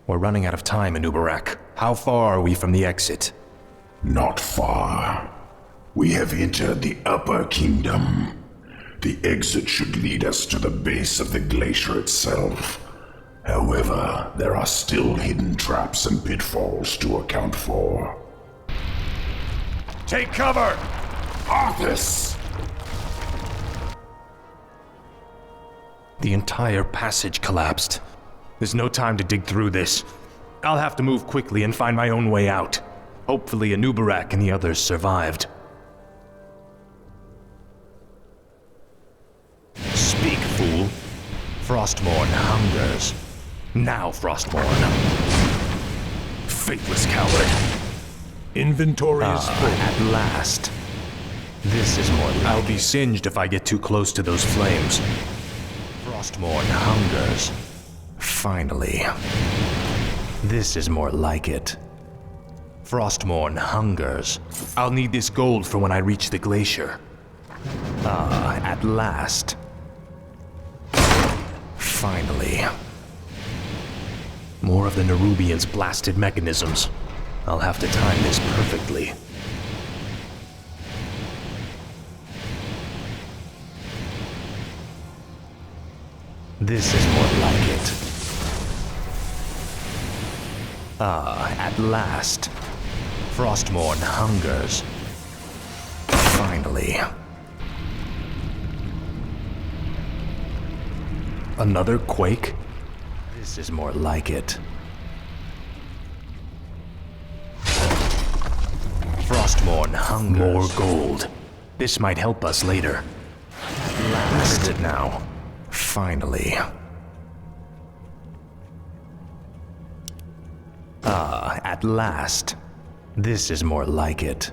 We're running out of time in Ubarak. How far are we from the exit? Not far. We have entered the Upper Kingdom. The exit should lead us to the base of the glacier itself. However, there are still hidden traps and pitfalls to account for. Take cover! Arthas! The entire passage collapsed. There's no time to dig through this. I'll have to move quickly and find my own way out. Hopefully Anubarak and the others survived. Speak, fool. Frostmourne hungers. Now, Frostmourne. Faithless coward. Inventory is full. At last. This is more like I'll be singed if I get too close to those flames. Frostmourne hungers. Finally. This is more like it. Frostmourne hungers. I'll need this gold for when I reach the glacier. At last. Finally. More of the Nerubians' blasted mechanisms. I'll have to time this perfectly. This is more like it. At last. Frostmourne hungers. Finally. Another quake? This is more like it. Frostmourne hungers. More gold. This might help us later. Last it now. Finally. At last. This is more like it.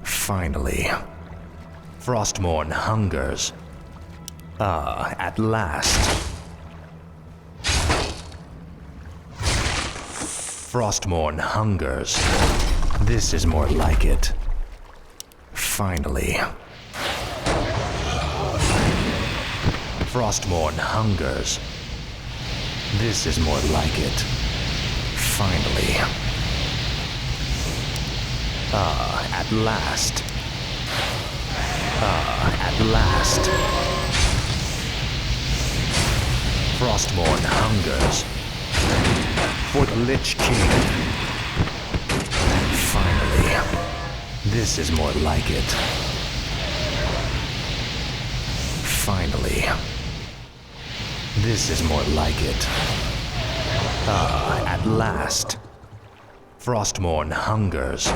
Finally. Frostmourne hungers. At last. Frostmourne hungers. This is more like it. Finally. Frostmourne hungers. This is more like it. Finally. At last. At last. Frostmourne hungers. For the Lich King. Finally. This is more like it. Finally. This is more like it. At last. Frostmourne hungers.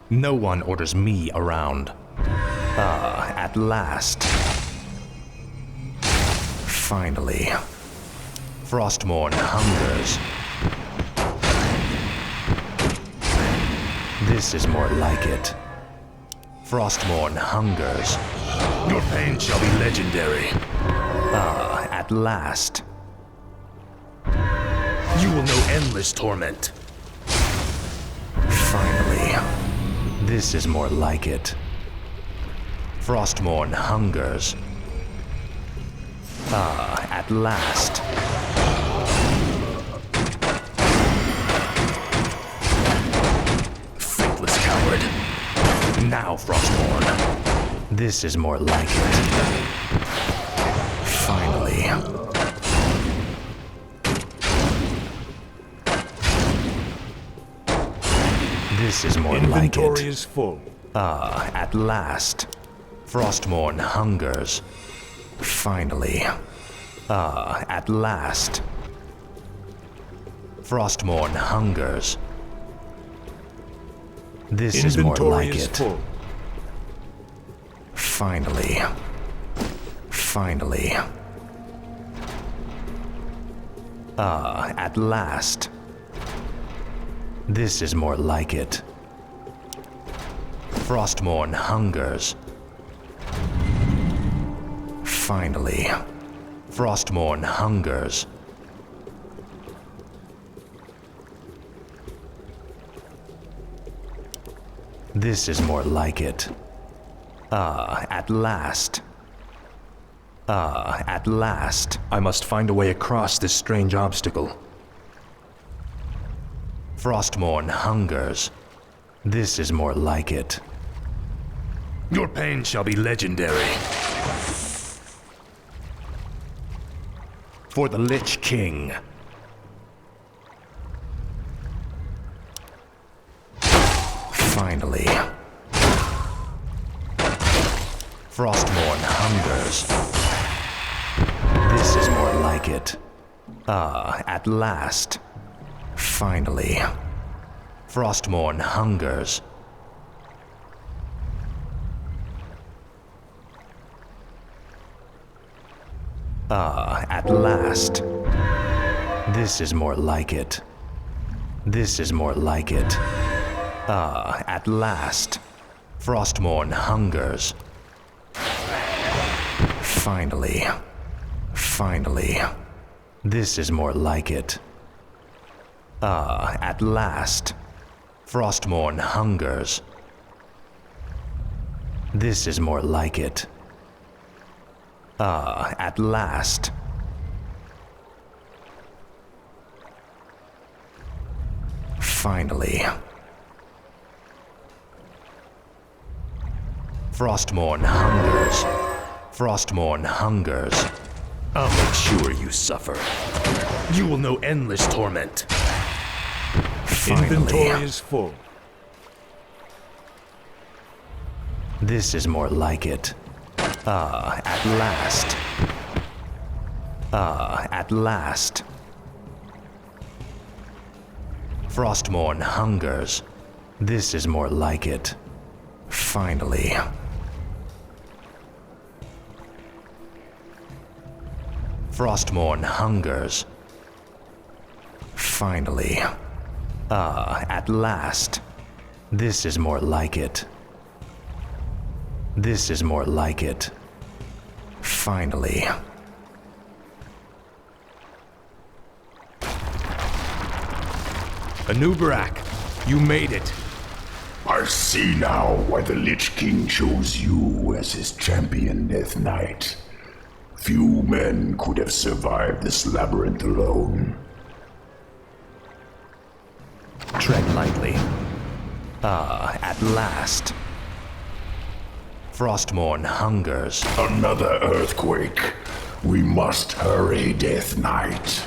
No one orders me around. At last. Finally. Frostmourne hungers. This is more like it. Frostmourne hungers. Your pain shall be legendary. At last. You will know endless torment. Finally. This is more like it. Frostmourne hungers. At last. Faithless coward. Now, Frostmourne. This is more like it. Finally. This is more like it. Inventory is full. At last. Frostmourne hungers. Finally. At last. Frostmourne hungers. This is more Inventory like is it. full. Finally. Finally. At last. This is more like it. Frostmourne hungers. Finally. Frostmourne hungers. This is more like it. At last. At last, I must find a way across this strange obstacle. Frostmourne hungers. This is more like it. Your pain shall be legendary. For the Lich King. Finally. Frostmourne hungers. This is more like it. At last. Finally. Frostmourne hungers. At last. This is more like it. This is more like it. At last. Frostmourne hungers. Finally. Finally. This is more like it. At last. Frostmourne hungers. This is more like it. At last. Finally. Frostmourne hungers. Frostmourne hungers. I'll make sure you suffer. You will know endless torment. Finally. Inventory is full. This is more like it. At last. At last. Frostmourne hungers. This is more like it. Finally. Frostmourne hungers. Finally. At last. This is more like it. This is more like it. Finally. Anubarak, you made it. I see now why the Lich King chose you as his champion, Death Knight. Few men could have survived this labyrinth alone. Tread lightly. At last. Frostmourne hungers. Another earthquake. We must hurry, Death Knight.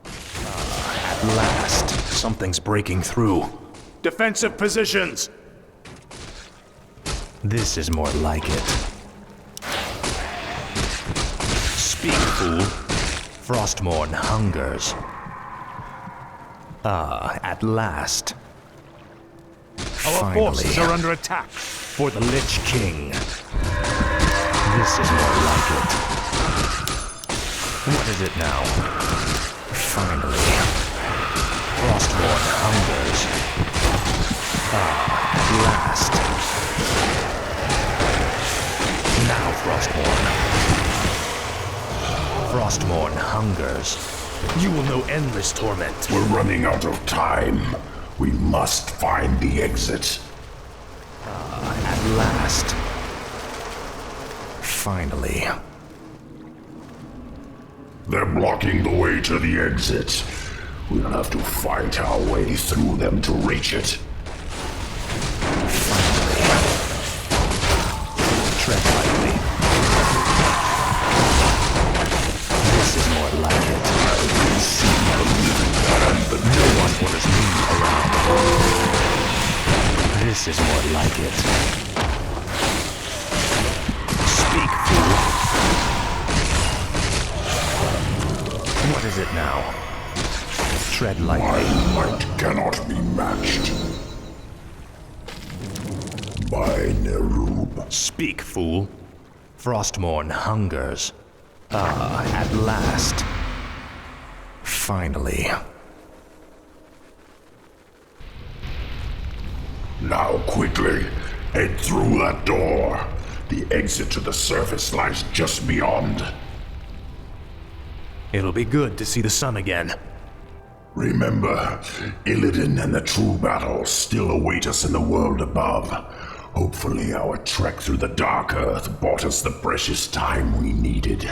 At last. Something's breaking through. Defensive positions! This is more like it. Speak, fool. Frostmourne hungers. At last. Our forces are under attack. For the Lich King. This is more like it. What is it now? Finally. Frostmourne hungers. At last. Now Frostmourne. Frostmourne hungers. You will know endless torment. We're running out of time. We must find the exit. At last. Finally. They're blocking the way to the exit. We'll have to fight our way through them to reach it. Finally. Tread lightly. This is more like it. See the living and the No one orders me around. This is more like it. Speak, fool. What is it now? Tread lightly. My might cannot be matched. By Nerub. Speak, fool. Frostmourne hungers. At last. Finally. Now quickly, head through that door. The exit to the surface lies just beyond. It'll be good to see the sun again. Remember, Illidan and the true battle still await us in the world above. Hopefully our trek through the Dark Earth bought us the precious time we needed.